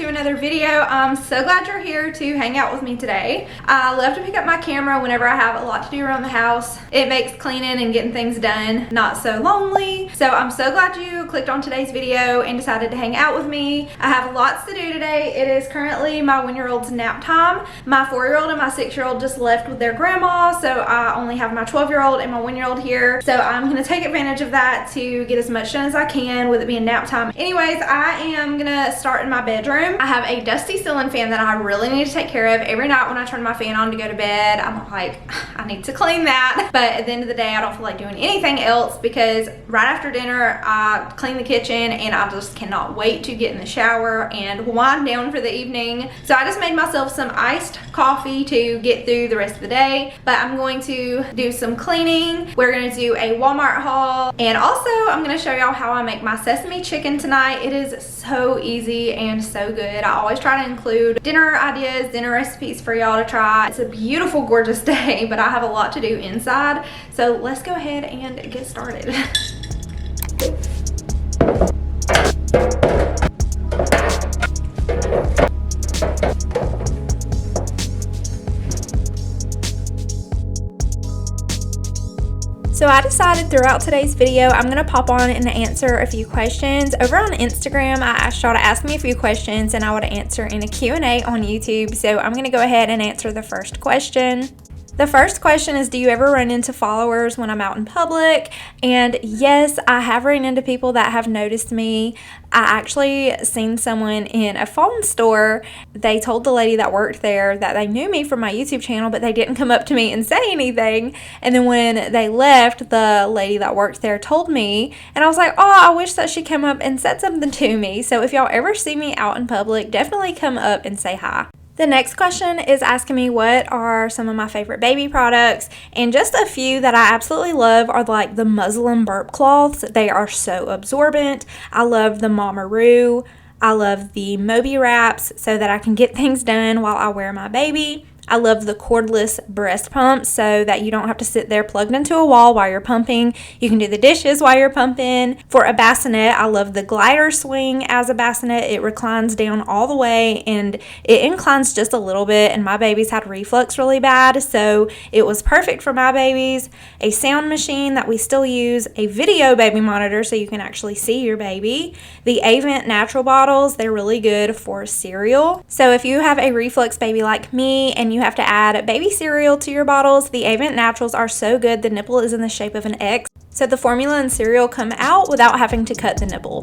to another video. I'm so glad you're here to hang out with me today. I love to pick up my camera whenever I have a lot to do around the house. It makes cleaning and getting things done not so lonely. So I'm so glad you clicked on today's video and decided to hang out with me. I have lots to do today. It is currently my 1-year-old's nap time. My 4-year-old and my 6-year-old just left with their grandma, so I only have my 12-year-old and my 1-year-old here. So I'm gonna take advantage of that to get as much done as I can with it being nap time. Anyways, I am gonna start in my bedroom. I have a dusty ceiling fan that I really need to take care of. Every night when I turn my fan on to go to bed, I'm like, I need to clean that. But at the end of the day, I don't feel like doing anything else because right after dinner, I clean the kitchen and I just cannot wait to get in the shower and wind down for the evening. So I just made myself some iced coffee to get through the rest of the day. But I'm going to do some cleaning. We're gonna do a Walmart haul. And also, I'm gonna show y'all how I make my sesame chicken tonight. It is so easy and so good. I always try to include dinner ideas, dinner recipes for y'all to try. It's a beautiful, gorgeous day, but I have a lot to do inside. So let's go ahead and get started. So I decided throughout today's video, I'm gonna pop on and answer a few questions. Over on Instagram, I asked y'all to ask me a few questions and I would answer in a Q&A on YouTube. So I'm gonna go ahead and answer the first question. The first question is, do you ever run into followers when I'm out in public? And yes, I have run into people that have noticed me. I actually seen someone in a phone store. They told the lady that worked there that they knew me from my YouTube channel, but they didn't come up to me and say anything. And then when they left, the lady that worked there told me, and I was like, oh, I wish that she came up and said something to me. So if y'all ever see me out in public, definitely come up and say hi. The next question is asking me what are some of my favorite baby products, and just a few that I absolutely love are like the muslin burp cloths. They are so absorbent. I love the Mamaroo. I love the Moby wraps so that I can get things done while I wear my baby. I love the cordless breast pump so that you don't have to sit there plugged into a wall while you're pumping. You can do the dishes while you're pumping. For a bassinet, I love the glider swing as a bassinet. It reclines down all the way and it inclines just a little bit, and my babies had reflux really bad, so it was perfect for my babies. A sound machine that we still use, a video baby monitor so you can actually see your baby. The Avent natural bottles, they're really good for cereal. So if you have a reflux baby like me and you have to add baby cereal to your bottles, the Avent Naturals are so good. The nipple is in the shape of an X, so the formula and cereal come out without having to cut the nipple.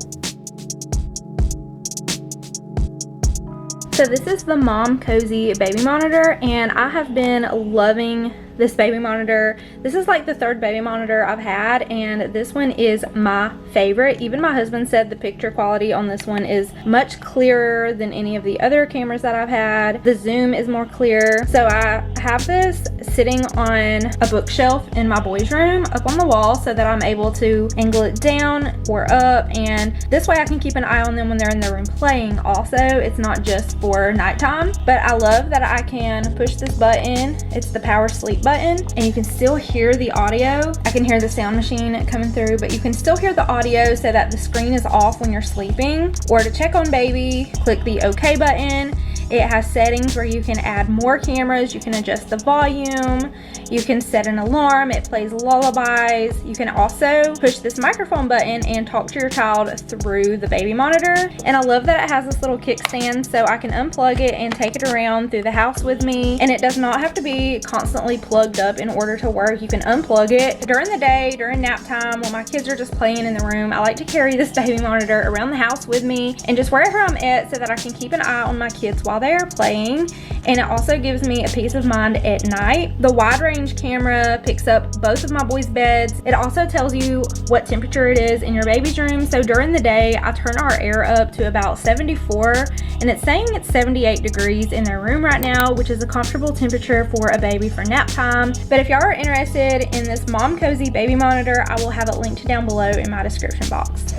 So this is the Mom Cozy baby monitor, and I have been loving this baby monitor. This is like the 3rd baby monitor I've had, and this one is my favorite. Even my husband said the picture quality on this one is much clearer than any of the other cameras that I've had. The zoom is more clear. So I have this sitting on a bookshelf in my boys' room up on the wall so that I'm able to angle it down or up, and this way I can keep an eye on them when they're in their room playing. Also, it's not just for nighttime, but I love that I can push this button. It's the power sleep button, and you can still hear the audio. I can hear the sound machine coming through, but you can still hear the audio so that the screen is off when you're sleeping. Or to check on baby, click the OK button. It has settings where you can add more cameras, you can adjust the volume, you can set an alarm, it plays lullabies. You can also push this microphone button and talk to your child through the baby monitor. And I love that it has this little kickstand so I can unplug it and take it around through the house with me. And it does not have to be constantly plugged up in order to work. You can unplug it during the day, during nap time, when my kids are just playing in the room. I like to carry this baby monitor around the house with me and just wherever I'm at so that I can keep an eye on my kids while they are playing. And it also gives me a peace of mind at night. The wide range camera picks up both of my boys' beds. It also tells you what temperature it is in your baby's room. So during the day, I turn our air up to about 74, and it's saying it's 78 degrees in their room right now, which is a comfortable temperature for a baby for nap time. But if y'all are interested in this Mom Cozy baby monitor, I will have it linked down below in my description box.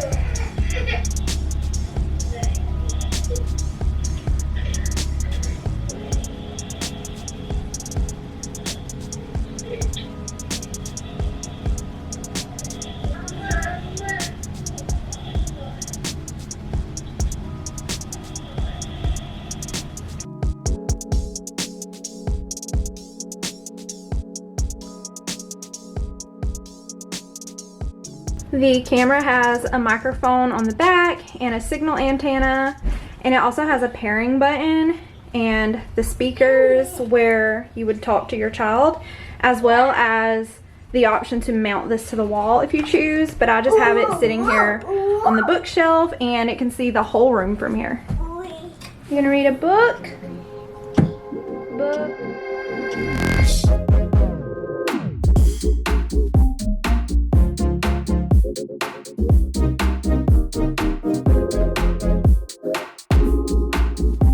The camera has a microphone on the back and a signal antenna, and it also has a pairing button and the speakers where you would talk to your child, as well as the option to mount this to the wall if you choose. But I just have it sitting here on the bookshelf, and it can see the whole room from here. You gonna read a book?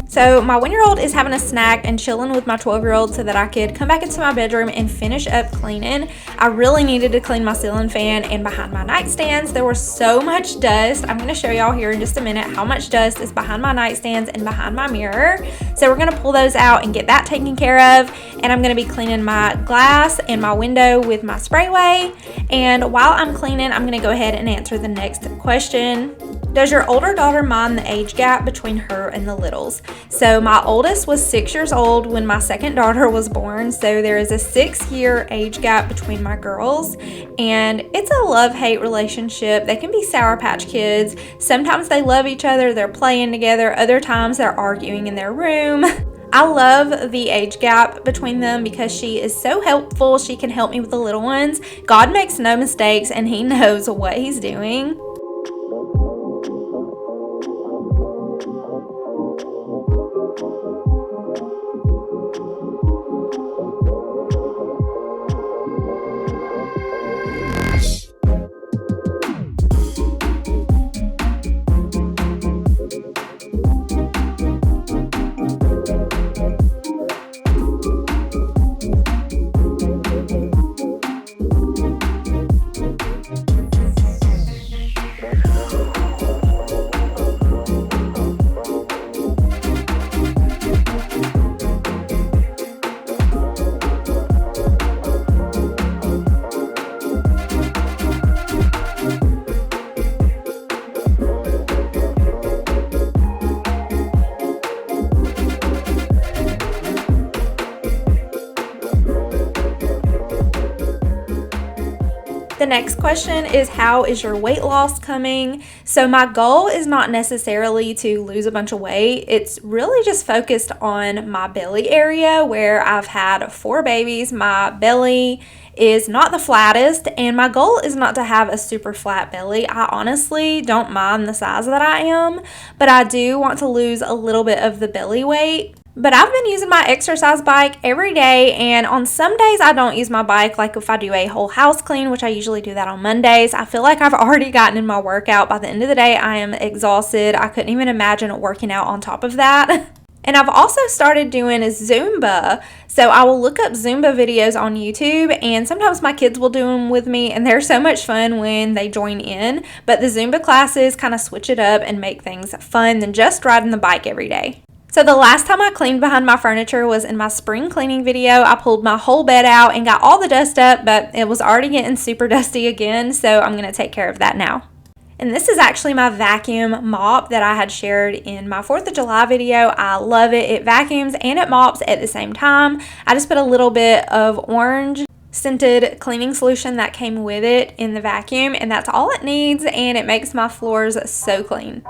So my 1-year-old is having a snack and chilling with my 12-year-old so that I could come back into my bedroom and finish up cleaning. I really needed to clean my ceiling fan and behind my nightstands. There was so much dust. I'm going to show y'all here in just a minute how much dust is behind my nightstands and behind my mirror. So we're going to pull those out and get that taken care of. And I'm going to be cleaning my glass and my window with my sprayway. And while I'm cleaning, I'm going to go ahead and answer the next question. Does your older daughter mind the age gap between her and the littles? So my oldest was 6 years old when my second daughter was born. So there is a 6-year age gap between my girls, and it's a love-hate relationship. They can be Sour Patch Kids. Sometimes they love each other, they're playing together. Other times they're arguing in their room. I love the age gap between them because she is so helpful. She can help me with the little ones. God makes no mistakes, and he knows what he's doing. The next question is, how is your weight loss coming? So my goal is not necessarily to lose a bunch of weight. It's really just focused on my belly area where I've had 4 babies. My belly is not the flattest, and my goal is not to have a super flat belly. I honestly don't mind the size that I am, but I do want to lose a little bit of the belly weight. But I've been using my exercise bike every day, and on some days I don't use my bike, like if I do a whole house clean, which I usually do that on Mondays. I feel like I've already gotten in my workout. By the end of the day, I am exhausted. I couldn't even imagine working out on top of that. And I've also started doing Zumba. So I will look up Zumba videos on YouTube, and sometimes my kids will do them with me, and they're so much fun when they join in. But the Zumba classes kind of switch it up and make things fun than just riding the bike every day. So the last time I cleaned behind my furniture was in my spring cleaning video. I pulled my whole bed out and got all the dust up, but it was already getting super dusty again, so I'm going to take care of that now. And this is actually my vacuum mop that I had shared in my 4th of July video. I love it. It vacuums and it mops at the same time. I just put a little bit of orange scented cleaning solution that came with it in the vacuum, and that's all it needs, and it makes my floors so clean.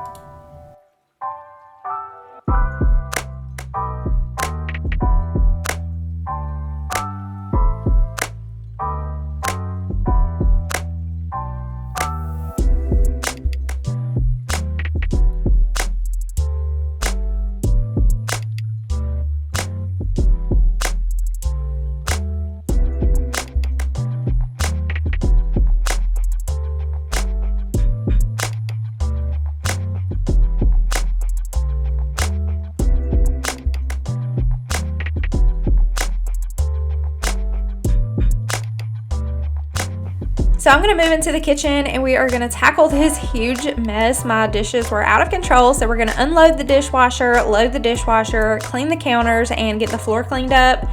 So I'm going to move into the kitchen, and we are going to tackle this huge mess. My dishes were out of control, so we're going to unload the dishwasher, load the dishwasher, clean the counters, and get the floor cleaned up.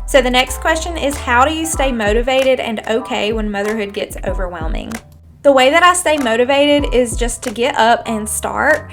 So the next question is, how do you stay motivated and okay when motherhood gets overwhelming? The way that I stay motivated is just to get up and start.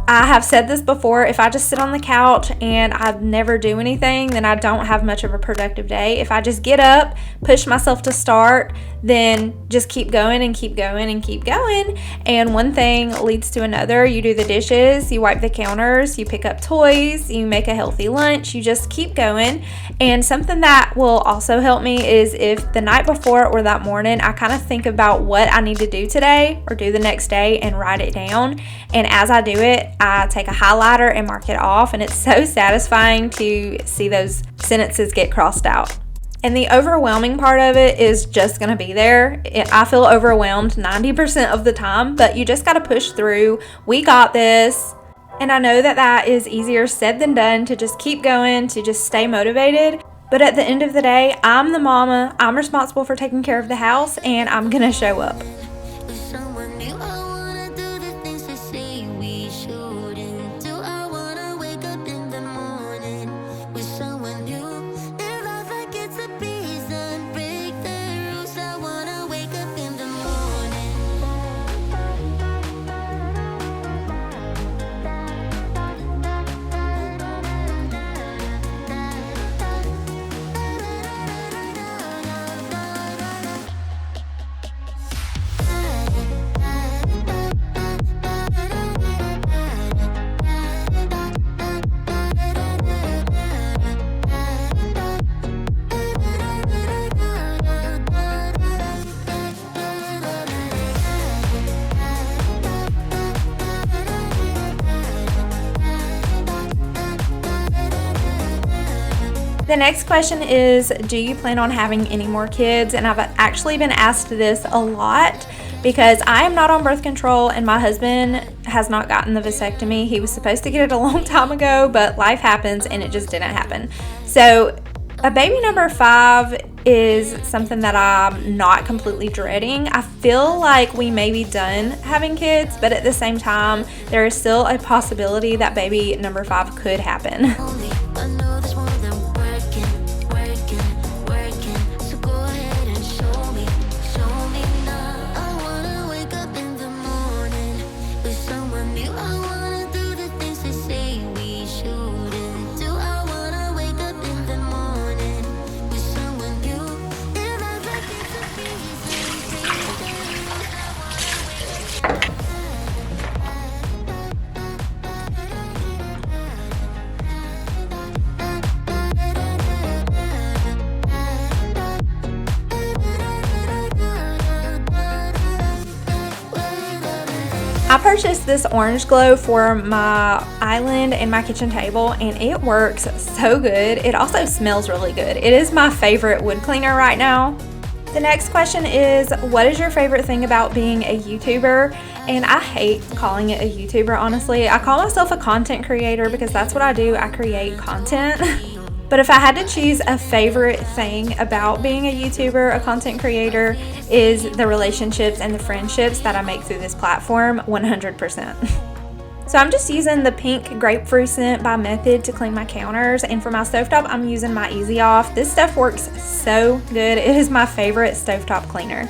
I have said this before, if I just sit on the couch and I never do anything, then I don't have much of a productive day. If I just get up, push myself to start, then just keep going and keep going and keep going. And one thing leads to another. You do the dishes, you wipe the counters, you pick up toys, you make a healthy lunch, you just keep going. And something that will also help me is if the night before or that morning, I kind of think about what I need to do today or do the next day and write it down. And as I do it, I take a highlighter and mark it off, and it's so satisfying to see those sentences get crossed out. And the overwhelming part of it is just going to be there. I feel overwhelmed 90% of the time, but you just got to push through. We got this. And I know that that is easier said than done, to just keep going, to just stay motivated. But at the end of the day, I'm the mama. I'm responsible for taking care of the house, and I'm going to show up. The next question is, do you plan on having any more kids? And I've actually been asked this a lot because I am not on birth control and my husband has not gotten the vasectomy. He was supposed to get it a long time ago, but life happens and it just didn't happen. So a baby number 5 is something that I'm not completely dreading. I feel like we may be done having kids, but at the same time, there is still a possibility that baby number 5 could happen. I purchased this orange glow for my island and my kitchen table, and it works so good. It also smells really good. It is my favorite wood cleaner right now. The next question is, what is your favorite thing about being a YouTuber? And I hate calling it a YouTuber, honestly. I call myself a content creator because that's what I do. I create content. But if I had to choose a favorite thing about being a YouTuber, a content creator, is the relationships and the friendships that I make through this platform, 100%. So I'm just using the pink grapefruit scent by Method to clean my counters, and for my stovetop, I'm using my Easy Off. This stuff works so good. It is my favorite stovetop cleaner.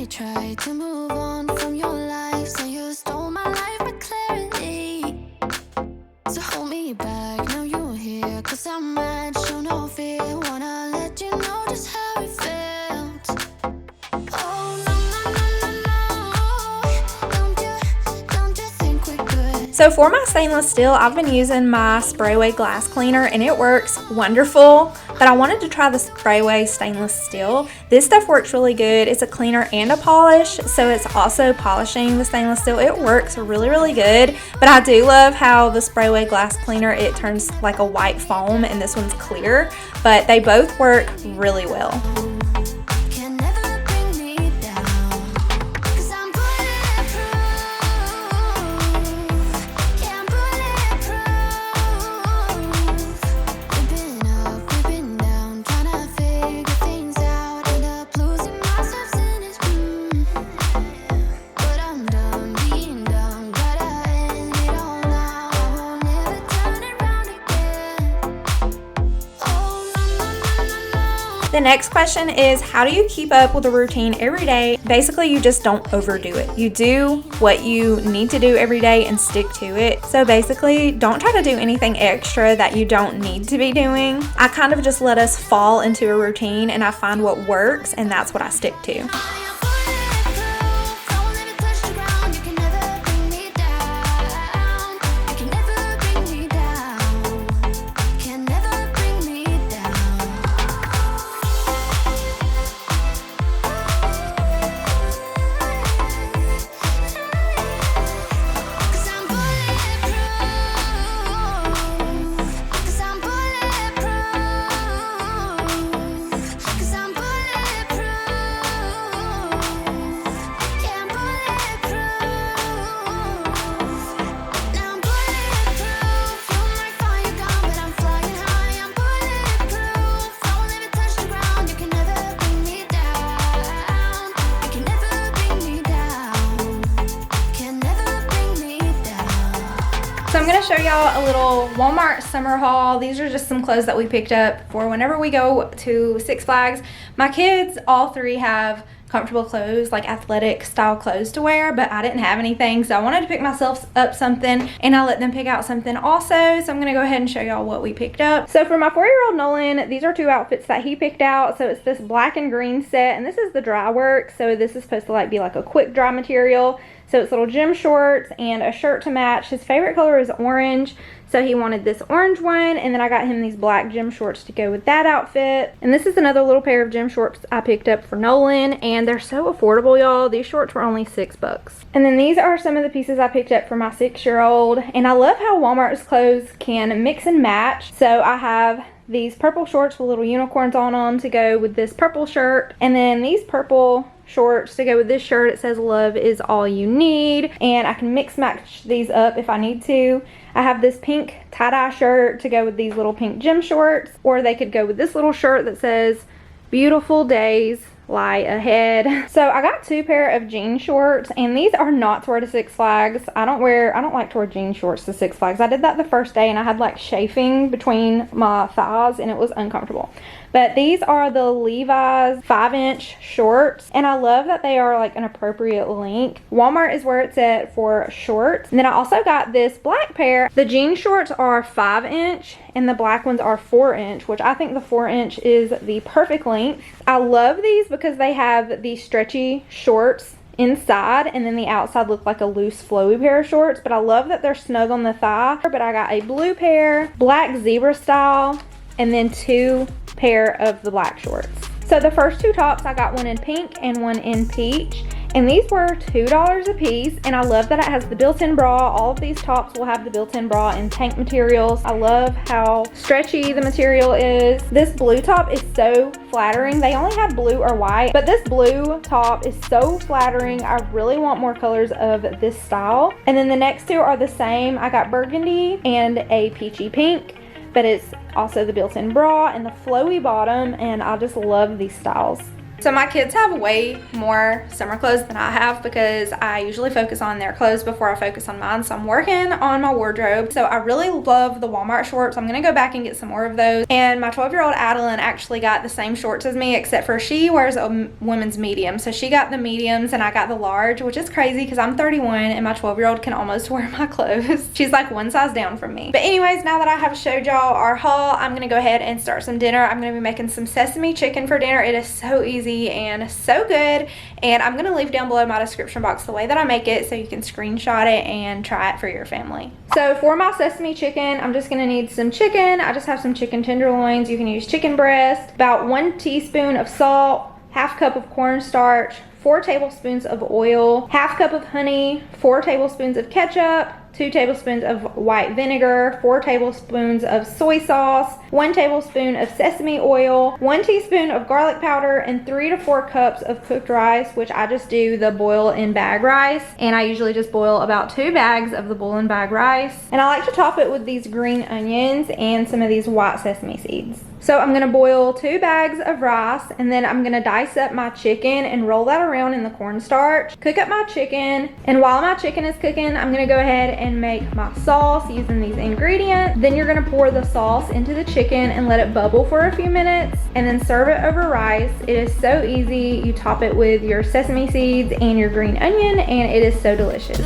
Tried to move on from your life, so you stole my life with clarity. So hold me back, now you're here, 'cause I'm mad, show no fear. Wanna let you know just how it felt. Oh no, don't you think we're good? So for my stainless steel, I've been using my spray away glass cleaner, and it works wonderful. But I wanted to try the Sprayway stainless steel. This stuff works really good. It's a cleaner and a polish, so it's also polishing the stainless steel. It works really, really good. But I do love how the Sprayway glass cleaner, it turns like a white foam, and this one's clear. But they both work really well. The next question is, how do you keep up with a routine every day? Basically, you just don't overdo it. You do what you need to do every day and stick to it. So basically, don't try to do anything extra that you don't need to be doing. I kind of just let us fall into a routine, and I find what works, and that's what I stick to. So I'm going to show y'all a little Walmart summer haul. These are just some clothes that we picked up for whenever we go to Six Flags. My kids, all three, have comfortable clothes, like athletic style clothes to wear, but I didn't have anything, so I wanted to pick myself up something, and I let them pick out something also. So I'm going to go ahead and show y'all what we picked up. So for my 4-year-old Nolan, these are two outfits that he picked out. So it's this black and green set, and this is the dry work. So this is supposed to like be like a quick dry material. So it's little gym shorts and a shirt to match. His favorite color is orange, so he wanted this orange one, and then I got him these black gym shorts to go with that outfit. And this is another little pair of gym shorts I picked up for Nolan, and they're so affordable, y'all. These shorts were only $6. And then these are some of the pieces I picked up for my 6-year-old, and I love how Walmart's clothes can mix and match. So I have these purple shorts with little unicorns on them to go with this purple shirt, and then these purple shorts to go with this shirt. It says love is all you need, and I can mix match these up if I need to. I have this pink tie-dye shirt to go with these little pink gym shorts, or they could go with this little shirt that says beautiful days lie ahead. So I got 2 pair of jean shorts, and these are not to wear to Six Flags. I don't like to wear jean shorts to Six Flags. I did that the first day, and I had like chafing between my thighs, and it was uncomfortable. But these are the Levi's 5-inch shorts, and I love that they are like an appropriate length. Walmart is where it's at for shorts. And then I also got this black pair. The jean shorts are 5-inch, and the black ones are 4-inch, which I think the 4-inch is the perfect length. I love these because they have these stretchy shorts inside, and then the outside look like a loose flowy pair of shorts. But I love that they're snug on the thigh. But I got a blue pair, black zebra style, and then 2 pair of the black shorts. So the first 2 tops, I got one in pink and one in peach, and these were $2 a piece. And I love that it has the built-in bra. All of these tops will have the built-in bra and tank materials. I love how stretchy the material is. This blue top is so flattering. They only had blue or white, but this blue top is so flattering. I really want more colors of this style. And then the next 2 are the same. I got burgundy and a peachy pink, but it's also the built-in bra and the flowy bottom, and I just love these styles. So my kids have way more summer clothes than I have because I usually focus on their clothes before I focus on mine. So I'm working on my wardrobe. So I really love the Walmart shorts. I'm going to go back and get some more of those. And my 12-year-old Adeline actually got the same shorts as me, except for she wears a women's medium. So she got the mediums and I got the large, which is crazy because I'm 31 and my 12-year-old can almost wear my clothes. She's like one size down from me. But anyways, now that I have showed y'all our haul, I'm going to go ahead and start some dinner. I'm going to be making some sesame chicken for dinner. It is so easy easy and so good. And I'm gonna leave down below in my description box the way that I make it so you can screenshot it and try it for your family. So for my sesame chicken, I'm just gonna need some chicken. I just have some chicken tenderloins. You can use chicken breast, about 1 teaspoon of salt, half cup of cornstarch, 4 tablespoons of oil, half cup of honey, 4 tablespoons of ketchup, 2 tablespoons of white vinegar, 4 tablespoons of soy sauce, 1 tablespoon of sesame oil, 1 teaspoon of garlic powder, and 3 to 4 cups of cooked rice, which I just do the boil in bag rice. And I usually just boil about 2 bags of the boil in bag rice. And I like to top it with these green onions and some of these white sesame seeds. So I'm gonna boil 2 bags of rice, and then I'm gonna dice up my chicken and roll that around in the cornstarch. Cook up my chicken, and while my chicken is cooking, I'm gonna go ahead and make my sauce using these ingredients. Then you're gonna pour the sauce into the chicken and let it bubble for a few minutes, and then serve it over rice. It is so easy. You top it with your sesame seeds and your green onion, and it is so delicious.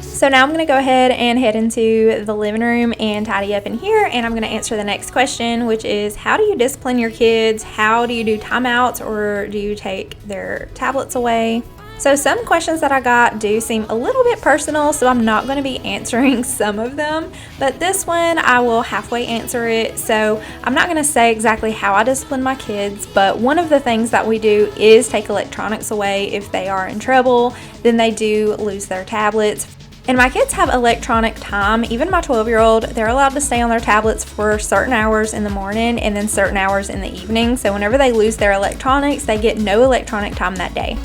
So now I'm going to go ahead and head into the living room and tidy up in here, and I'm going to answer the next question, which is how do you discipline your kids? How do you do timeouts, or do you take their tablets away? So some questions that I got do seem a little bit personal, so I'm not going to be answering some of them, but this one I will halfway answer it. So I'm not going to say exactly how I discipline my kids, but one of the things that we do is take electronics away. If they are in trouble, then they do lose their tablets. And my kids have electronic time. Even my 12-year-old, they're allowed to stay on their tablets for certain hours in the morning and then certain hours in the evening. So whenever they lose their electronics, they get no electronic time that day.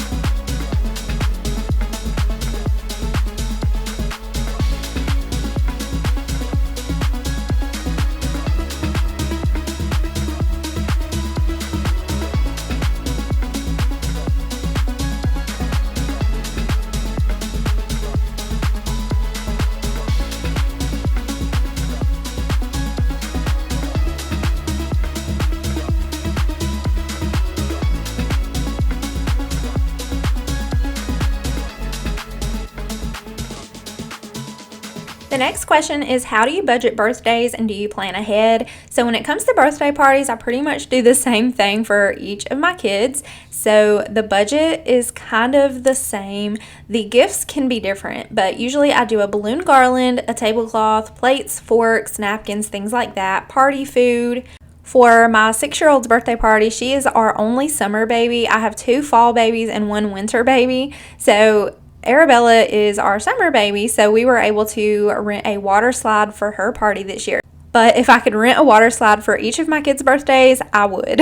The next question is how do you budget birthdays and do you plan ahead? So when it comes to birthday parties, I pretty much do the same thing for each of my kids. So the budget is kind of the same. The gifts can be different, but usually I do a balloon garland, a tablecloth, plates, forks, napkins, things like that, party food. For my 6-year-old's birthday party, she is our only summer baby. I have 2 fall babies and 1 winter baby. So Arabella is our summer baby, so we were able to rent a water slide for her party this year. But if I could rent a water slide for each of my kids' birthdays, I would.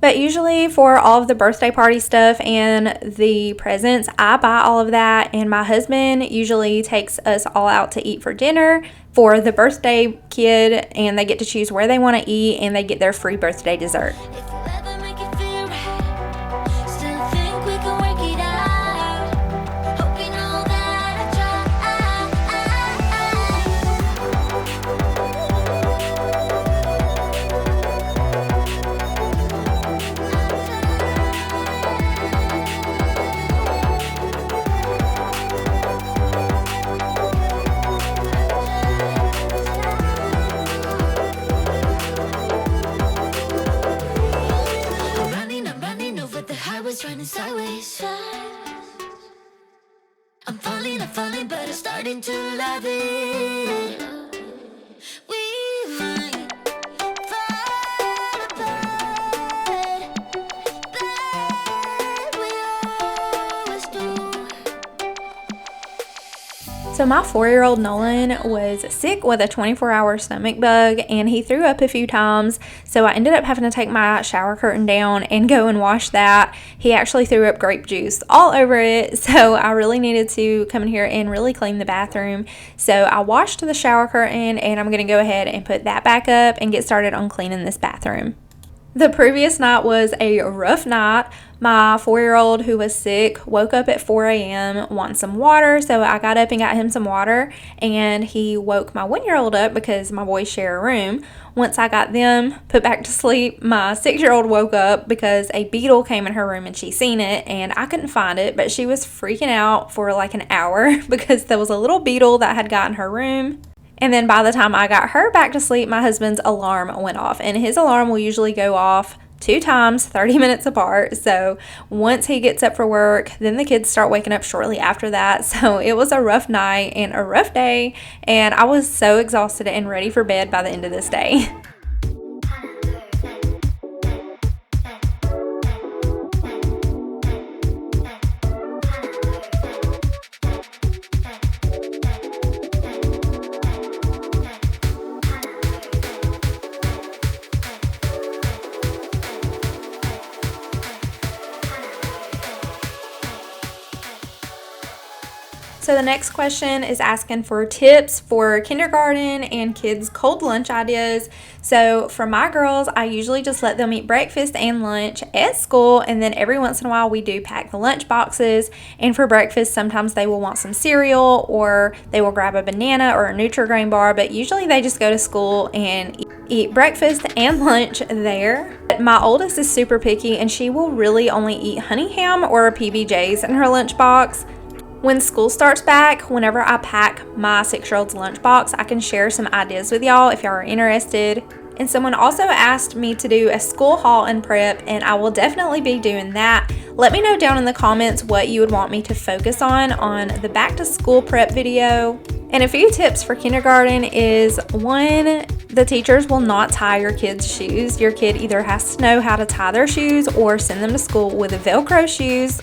But usually for all of the birthday party stuff and the presents, I buy all of that, and my husband usually takes us all out to eat for dinner for the birthday kid, and they get to choose where they want to eat, and they get their free birthday dessert. Running sideways. I'm falling, but I'm starting to love it. We might fall apart, but we always do. So So my 4-year-old Nolan was sick with a 24-hour stomach bug, and he threw up a few times, so I ended up having to take my shower curtain down and go and wash that. He actually threw up grape juice all over it, so I really needed to come in here and really clean the bathroom. So I washed the shower curtain, and I'm going to go ahead and put that back up and get started on cleaning this bathroom. The previous night was a rough night. My 4-year-old who was sick woke up at 4 a.m. wanting some water, so I got up and got him some water, and he woke my 1-year-old up because my boys share a room. Once I got them put back to sleep, my 6-year-old woke up because a beetle came in her room and she seen it, and I couldn't find it, but she was freaking out for like an hour because there was a little beetle that had got in her room. And then by the time I got her back to sleep, my husband's alarm went off, and his alarm will usually go off 2 times, 30 minutes apart. So once he gets up for work, then the kids start waking up shortly after that. So it was a rough night and a rough day, and I was so exhausted and ready for bed by the end of this day. So the next question is asking for tips for kindergarten and kids' cold lunch ideas. So for my girls, I usually just let them eat breakfast and lunch at school, and then every once in a while we do pack the lunch boxes. And for breakfast, sometimes they will want some cereal, or they will grab a banana or a Nutri-Grain bar, but usually they just go to school and eat breakfast and lunch there. My oldest is super picky, and she will really only eat honey ham or PBJs in her lunchbox. When school starts back, whenever I pack my 6-year-old's lunchbox, I can share some ideas with y'all if y'all are interested. And someone also asked me to do a school haul and prep, and I will definitely be doing that. Let me know down in the comments what you would want me to focus on the back to school prep video. And a few tips for kindergarten is, 1, the teachers will not tie your kids' shoes. Your kid either has to know how to tie their shoes or send them to school with Velcro shoes.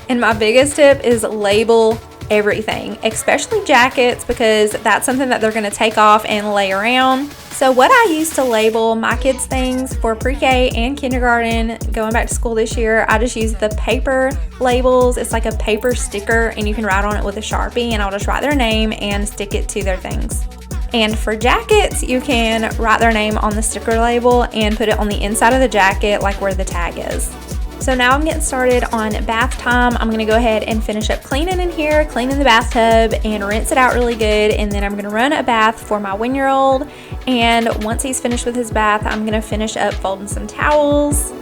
And my biggest tip is label everything, especially jackets, because that's something that they're going to take off and lay around. So what I use to label my kids' things for pre-K and kindergarten going back to school this year, I just use the paper labels. It's like a paper sticker, and you can write on it with a Sharpie, and I'll just write their name and stick it to their things. And for jackets, you can write their name on the sticker label and put it on the inside of the jacket, like where the tag is. So now I'm getting started on bath time. I'm going to go ahead and finish up cleaning in here, cleaning the bathtub, and rinse it out really good. And then I'm going to run a bath for my 1-year-old. And once he's finished with his bath, I'm going to finish up folding some towels.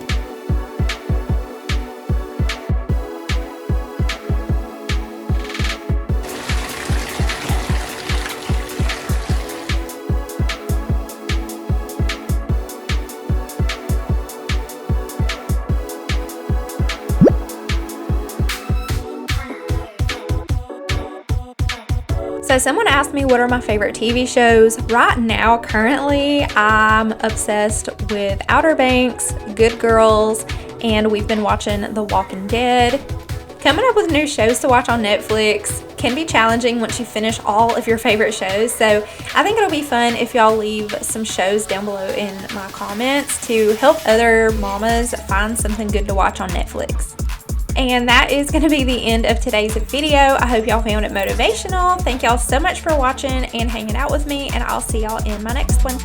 So someone asked me what are my favorite TV shows. Right now, currently, I'm obsessed with Outer Banks, Good Girls, and we've been watching The Walking Dead. Coming up with new shows to watch on Netflix can be challenging once you finish all of your favorite shows. So I think it'll be fun if y'all leave some shows down below in my comments to help other mamas find something good to watch on Netflix. And that is going to be the end of today's video. I hope y'all found it motivational. Thank y'all so much for watching and hanging out with me, and I'll see y'all in my next one.